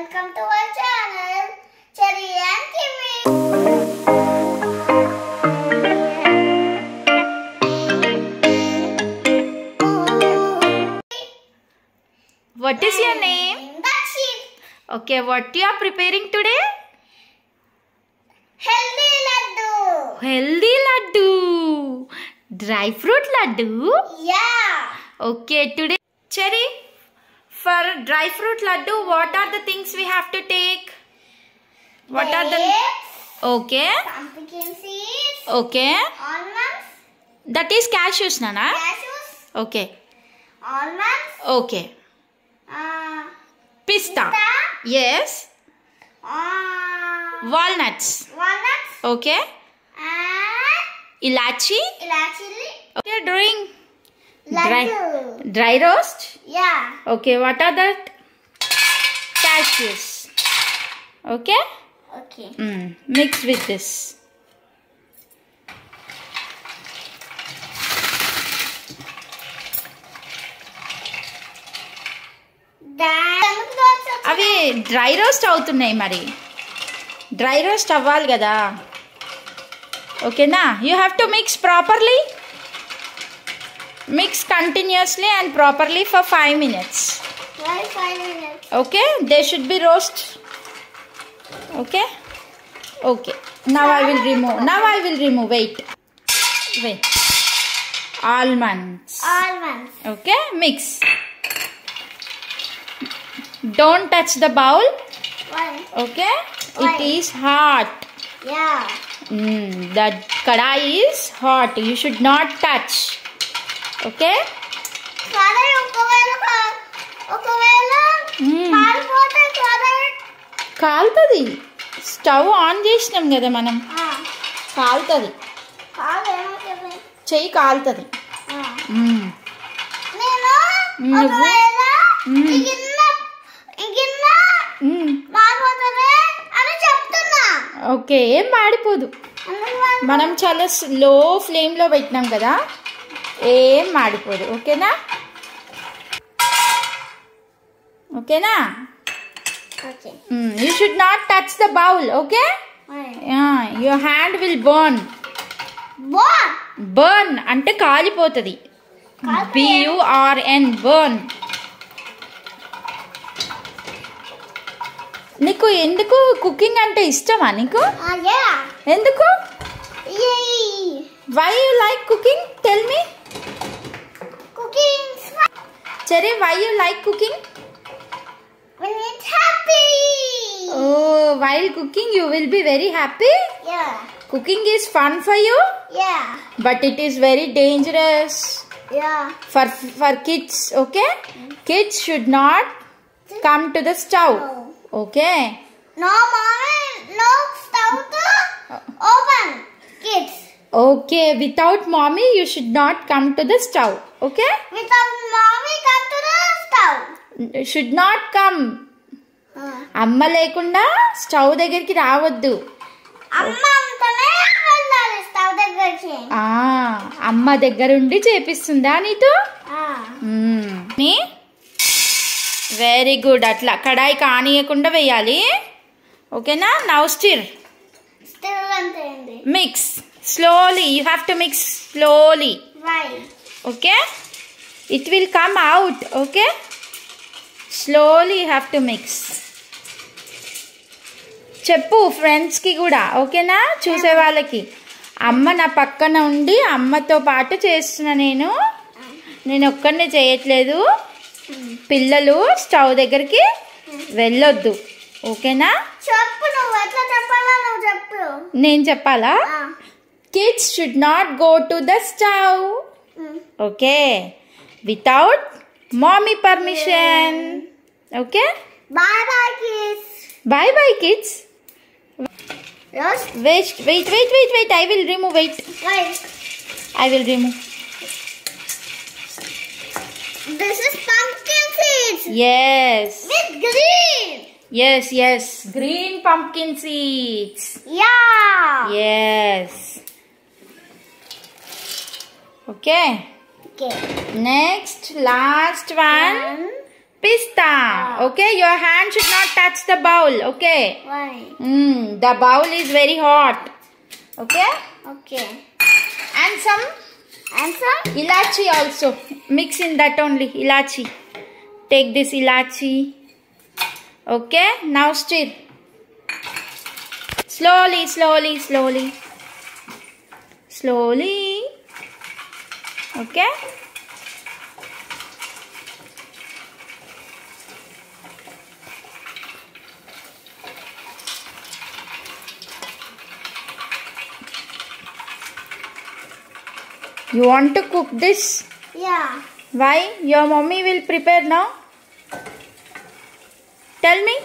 Welcome to our channel, Cherry and Kiwi. What is your name? Dakshi. Okay, what you are preparing today? Healthy laddu. Healthy laddu. Dry fruit laddu? Yeah. Okay, today, Cherry, for dry fruit laddu, what are the things we have to take? What are the... Okay. Pumpkin seeds. Okay. Almonds. That is cashews, Nana? Cashews. Okay. Almonds. Okay. Pista. Yes. Walnuts. Walnuts. Okay. And Ilachi. ilachi. Okay, doing Laddu. dry roast. Yeah. Okay, what are the cashews? Okay. Okay. Mix with this. అవి dry roast అవుతున్నాయి మరి dry roast అవ్వాలి కదా ఓకేనా you have to mix properly mix continuously and properly for 5 minutes. Why 5 minutes? Okay, they should be roast. Okay. Okay. Now I will remove. Wait. Almonds. Okay. Mix. Don't touch the bowl. Why? Okay. Why? It is hot. Yeah. The kadai is hot. You should not touch. Okay. Kadai ఒకవేళ కాలిపోతే kadai కాలుతుంది stove on చేసినాం కదా మనం కాలుతుంది చెయ్యి కాలుతుంది నేను ఒకవేళ మాడిపోతుంది అని చెప్తున్నా ఓకే ఏం మాడిపోదు మనం చాలా లో ఫ్లేమ్లో పెట్టినాం కదా ఏం మాడిపోదు ఓకేనా ఓకేనా okay you should not touch the bowl okay your hand will burn అంటే కాలిపోతుంది BURN బర్న్ నీకు ఎందుకు కుకింగ్ అంటే ఇష్టమా నీకు ఎందుకు why you like cooking tell me Cherry, why you like cooking? When it's happy. Oh, while cooking you will be very happy? Yeah. Cooking is fun for you? Yeah. But it is very dangerous. Yeah. For kids, okay? Kids should not come to the stove. Okay? No, mommy, no stove to open. Kids. Okay, without mommy you should not come to the stove. Okay? Without mommy come to the stove. Should not come. అమ్మ లేకుండా stove దగ్గరికి రావద్దు అమ్మ దగ్గరుండి చేపిస్తుందా నీతో very good అట్లా కడాయి కానియకుండా వేయాలి ఓకేనా now stir mix slowly you have to mix slowly. Why? Okay, it will come out. Okay, slowly you have to mix. చెప్పు ఫ్రెండ్స్ కి కూడా ఓకేనా చూసే వాళ్ళకి అమ్మ నా పక్కన ఉండి అమ్మతో పాటు చేస్తున్నా నేను ఒక్కనే చేయట్లేదు పిల్లలు స్టవ్ దగ్గరికి వెళ్ళొద్దు ఓకేనా చెప్పు నువ్వు ఎట్లా చెప్పాలా నువ్వు చెప్పు నేను చెప్పాలా Kids should not go to the stove. Okay. Without mommy permission. Okay. Bye bye kids. Bye bye kids. Yes. Wait. I will remove. Wait. I will remove. This is pumpkin seeds. Yes. With green. Yes. Green pumpkin seeds. Yeah. Yes. Okay. Okay. Next, last one. Pista. Okay, your hand should not touch the bowl. Okay. Why? The bowl is very hot. Okay. Okay. And some ilachi also. Mix in that only. Ilachi. Take this ilachi. Okay. Now stir. Slowly, slowly, slowly. Slowly. Okay. You want to cook this? Yeah. Why? Your mommy will prepare now? Tell me.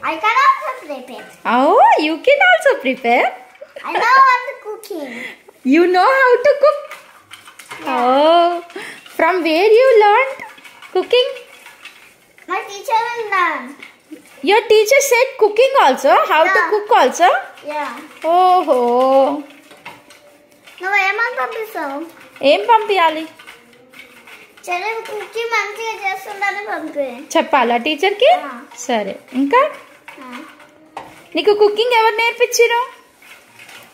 I can also prepare. Oh, you can also prepare. I know how to cooking. You know how to cook? Yeah. Oh, from where you learned cooking? My teacher will learn. Your teacher said cooking also? How to Yeah. cook also? Yeah. Oh. నువ్వు ఏమని పంపిస్తావు? ఏం పంపించాలి? సరే cooking మంచిగా చేస్తుందని పంపి. చెప్పాలా టీచర్కి? సరే. ఇంకా నీకు కుకింగ్ ఎవరు నేర్పించారు?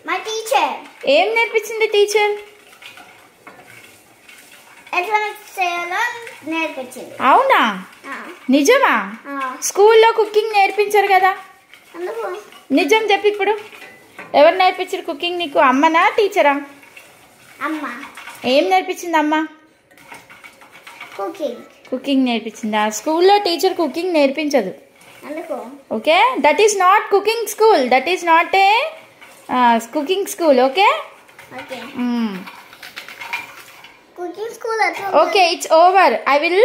మా టీచర్. ఏం నేర్పించింది టీచర్? ఎట్లా చేయాలో నేర్పించింది. అవునా? నిజమా? స్కూల్లో కుకింగ్ నేర్పించారు కదా? అందుకు నిజం చెప్పి ఇప్పుడు. ఎవరు నేర్పించారు కుకింగ్ నీకు? అమ్మనా టీచరా? అమ్మ. ఏం నేర్పించింది అమ్మ? కుకింగ్ నేర్పించిందా? స్కూల్లో టీచర్ కుకింగ్ నేర్పించదు. అందుకు okay, that is not cooking school. That is not a cooking school. Okay. Okay. Cooking school ఎట్లా? Okay, it's over. I will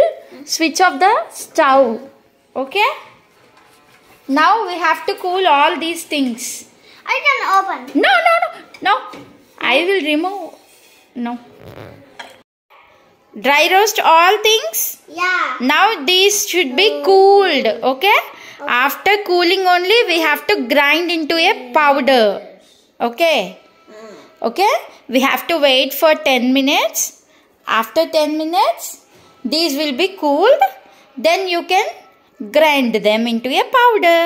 switch off the stove. Okay. Now we have to cool all these things. I can open. No. I will remove. No. Dry roast all things. Yeah. Now these should be cooled. Okay. After cooling only we have to grind into a powder. Okay. Okay. We have to wait for 10 minutes. After 10 minutes, these will be cooled. Then you can grind them into a powder.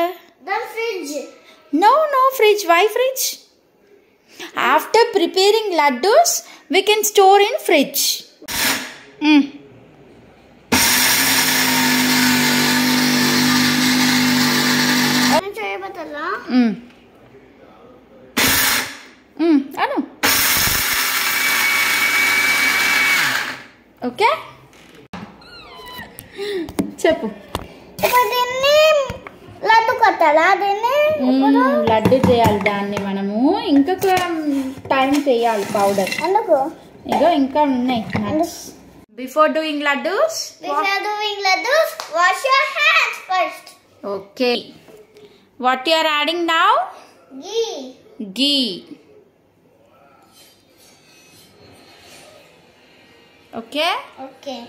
The fridge. No, fridge. Why fridge? After preparing laddus, we can store in fridge. Anu. Okay? చెప్పు. లడ్డు కట్టాలా దీన్ని? లడ్డు చేయాలి దాన్ని మనము. ఇంకొక time చేయాలి powder. ఎందుకు? ఇగో ఇంకా ఉన్నాయి. Before doing laddoos, wash your hands first. Okay. What you are adding now? Ghee. Okay? Okay.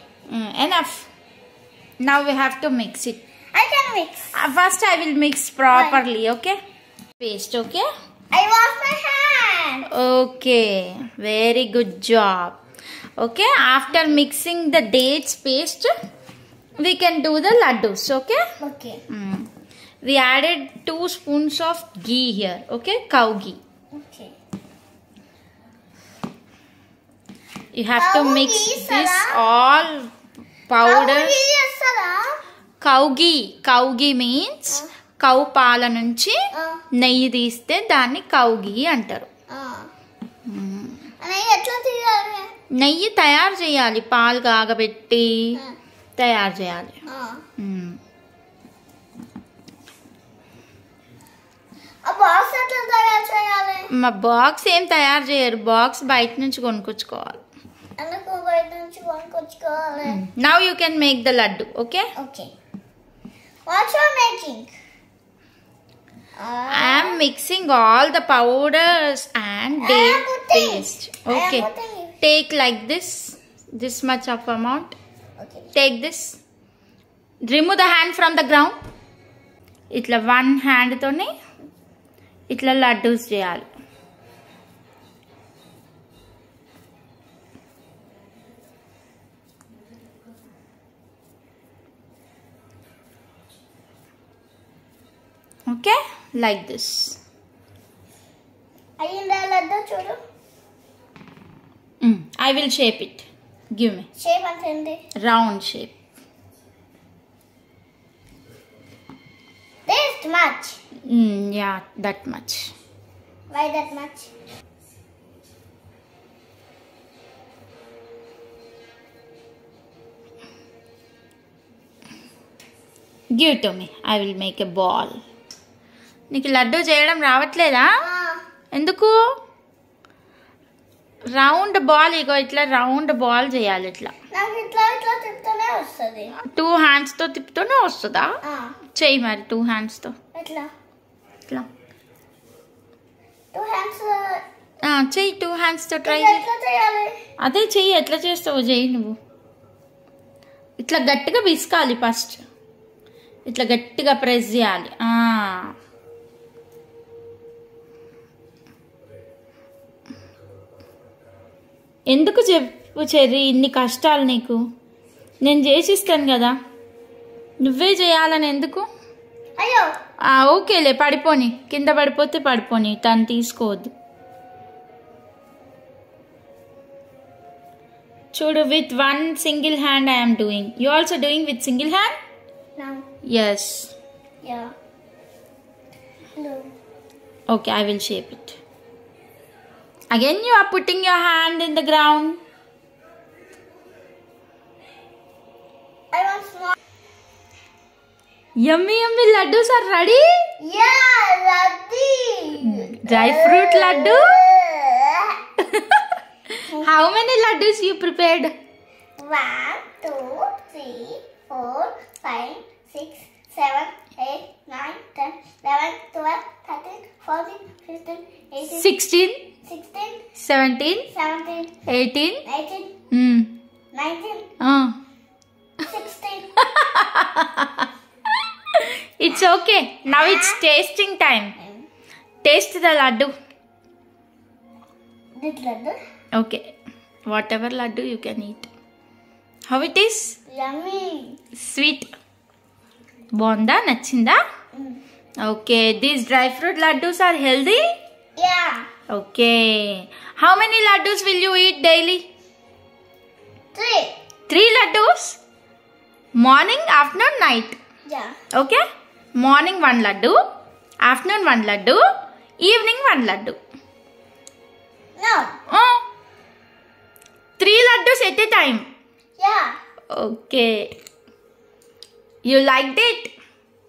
Enough. Now we have to mix it. I can mix. First I will mix properly, okay? Paste, okay? I wash my hand. Okay, very good job. Okay, after mixing the dates paste, we can do the laddus, okay? Okay. We added 2 spoons of ghee here, okay? Cow ghee. Okay. You have to mix ghee, this Sara? all powder. Cow ghee. Cow ghee means cow పాల నుంచి నెయ్యి తీస్తే దాన్ని cow ఘీ అంటారు. నెయ్యి తయారు చేయాలి, పాలు కాగబెట్టి తయారు చేయాలి. మా బాక్స్ ఏం తయారు చేయరు, బాక్స్ బయట నుంచి కొనుక్కొచ్చుకోవాలి. Now you can make the laddu, okay? Okay. What you are making? I am mixing all the powders and date paste. Okay. Take like this much of amount. Okay. Take this. Remove the hand from the ground. Itla one hand tone itla laddus cheyali. Okay, like this. అయ్యిందా లడ్డు చూడు. I will shape it. Give me. Shape అంతేంది? Round shape. This much. Yeah, that much. Why that much? Give it to me. I will make a ball. నీకు లడ్డు చేయడం రావట్లేదా? ఎందుకు? Round ball ఇగో ఇట్లా round ball చేయాలి ఇట్లా. నాకు ఇట్లా ఇట్లా తిప్పుతూనే వస్తుంది. 2 hands తో తిప్పుతూనే వస్తుందా? చెయ్యి మరి 2 hands తో. ఎట్లా? ఇట్లా 2 hands. చెయ్యి 2 hands తో ట్రై ఎట్లా చేయాలి? అదే చెయ్యి ఎట్లా చేస్తావు చెయ్యి నువ్వు. ఇట్లా గట్టిగా పిసకాలి ఫస్ట్. ఇట్లా గట్టిగా ప్రెస్ చేయాలి. ఎందుకు చెప్పు చెర్రీ ఇన్ని కష్టాలు నీకు? నేను చేసిస్తాను కదా, నువ్వే చేయాలని ఎందుకు? అయ్యో ఓకేలే, పడిపోని, కింద పడిపోతే పడిపోని, తను తీసుకోవద్దు. చూడు, with 1 single hand I am doing. You also doing with single hand? No. Yes. Yeah. No. Okay, I will shape it. Again you are putting your hand in the ground. I want small. Yummy yummy laddus are ready. Yeah, laddu. Dry fruit laddu. How many laddus you prepared? 1, 2, 3, 4, 5, 6, 7, 8, 9, 10, 11, 12, 13, 14, 15, 18, 16, 16, 17, 17, 18. 18, 19, 16. It's okay. Now it's tasting time. Taste the laddu. This laddu? Okay. Whatever laddu you can eat. How it is? Yummy. Sweet. Bonda? Nachinda? Okay. These dry fruit laddus are healthy? Yeah. Okay. How many laddus will you eat daily? 3. 3 laddus? Morning, afternoon, night. Yeah. Okay? Morning 1 laddu, afternoon 1 laddu, evening 1 laddu. No. 3 laddus at a time. Yeah. Okay. You liked it?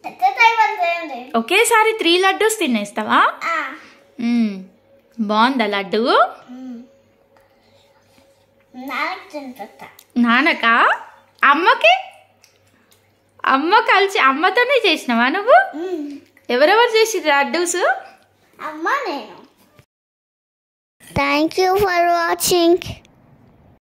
At the time అంతేంది. Okay, sorry 3 laddus తినేస్తావా? బాగుందా లడ్డు? నాకు తింటా. నాన్నకా? అమ్మకి? అమ్మ కలిసి అమ్మతోనే చేసినావా నువ్వు? ఎవరెవరు చేసి లడ్డూస్? అమ్మ నేను. Thank you for watching.